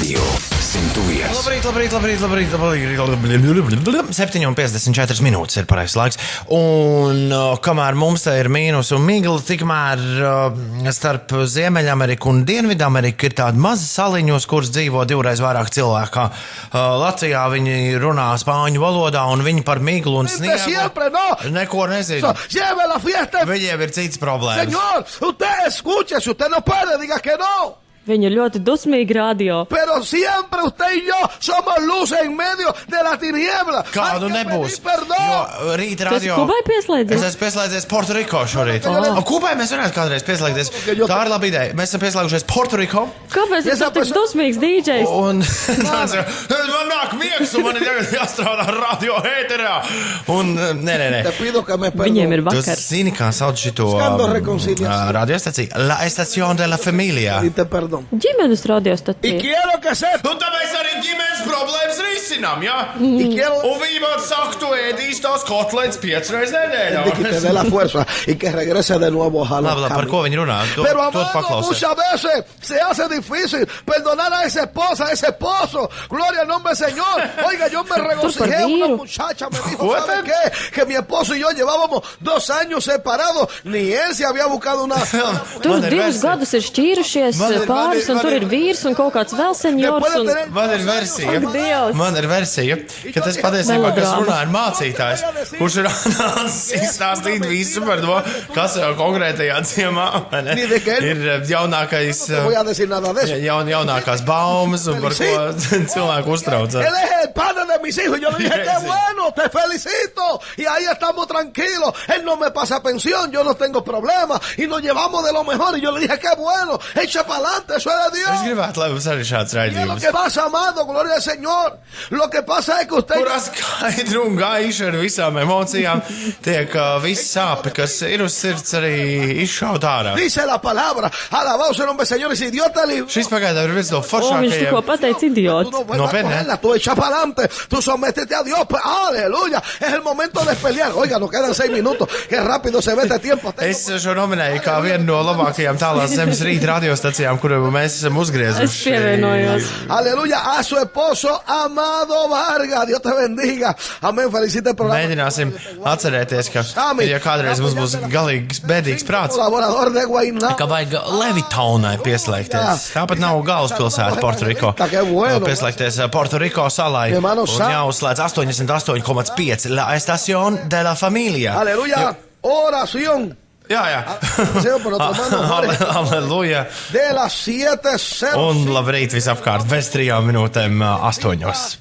Radio 101. Labrīt. 7:54 minūtes ir pareizs laiks. Un kamēr mums te ir mīnus un migla, tikmēr starp Ziemeļameriku un Dienvidameriku ir tāda maza saliņa, uz kuras dzīvo divreiz vairāk cilvēku. Latvijā viņi runā spāņu valodā un viņi par miglu un sniegu neko nezina. Viņiem ir cits problēmas. Señor, usted escuche, si usted no puede, diga que no. Viņi ļoti dusmīgi radio. Pero siempre usted y yo somos luces en medio de la tiniebla. Kādu nebūs. Jo rīt radio... Tu Kubai pieslēdzies? Es esmu pieslēdzies Puerto Rico šorīt. Kubai mēs varētu kādreiz pieslēgties. Tā ir laba ideja. Mēs esam pieslēgušies Puerto Rico. Kāpēc tas tik dusmīgs DJs? Un man nāk miegs un man ir jāstrādā radio ēterā. Un nē. Viņiem ir Tu vakars. zini, kā sauc šito radiostaciju? La Estación de la Familia. Ģimenes radiostacija. Y quiero que sepa. Un tāpēc arī ģimenes problēmas risinām, jā? Y quiero Un viņi man saka, tu ēdīs tās kotlets 5 reizes nedēļā. que te dé la fuerza y que regrese de nuevo a Labi, par ko viņi runā? Pero To amado, paklausies. muchas veces se hace difícil perdonar a esa esposa, a ese esposo. Gloria al nombre del Señor. Oiga, yo me regocijé. Una muchacha me dijo, ¿sabe qué? Que mi esposo y yo llevábamos 2 años separados. Ni él se había buscado una... Tur 2 gadus ir šķīrušies pāris, un tur ir vīrs un kaut kāds vēl seniors. Man ir versija. Ak, Dievs. Man ir versija, ka tas patiesībā, kas runā, ir mācītājs, kurš ir izstāstīt visu par to, kas jau konkrētajā ciemā ir jaunākais, voy a decir nada de eso. jaunākās baumas un par ko cilvēku uztraucās. Él es el padre de mis hijos. Yo le dije, qué bueno, te felicito. Y ahí estamos tranquilos. Él no me pasa pensión, yo no tengo problema. Y nos llevamos de lo mejor. Y yo le dije, qué bueno, echa para adelante, eso es de Dios. Es gribētu, lai mums arī šāds ¿Qué es lo raidījums. que pasa, amado? Gloria al Señor. Lo que pasa es que usted... Kurā skaidru un gaiši ar visām emocijām tiek viss sāpi, kas ir uz sirds arī izšaut ārā. Dice la palabra, alabado sea el nombre del Señor. Y si Dios te libre... Šis pagaidām ir viens no O, viņš tikko foršākajiem. pateica idiots. Tú no vuelvas a pena. cogerla, tú echa para adelante, tú sométete a Dios, pues, aleluya, es el momento de pelear. Oiga, nos quedan 6 minutos, que rápido se ve este tiempo. Es šo nominēju kā vienu no labākajām tālās zemes rīta radiostacijām, kuru mēs esam Es uzgriezuši. pievienojos. Aleluya, a su esposo Amado Vargas, Dios te bendiga. Amén, felicita el programa. Mēģināsim atcerēties, ka, ja kādreiz mums būs galīgs bēdīgs prāts, Colaborador de Guayna. ka vajag Levitonai pieslēgties. Tāpat nav galvaspilsēta Puerto Rico. Pieslēgties Puerto Rico salai un jāuzslēdz 88,5 La Estación de la Familia. Aleluya, oración. Jā. Deseo por otro mano, Jorge. Aleluja. De las 7:00. Un labrīt visapkārt bez 3 minūtēm 8.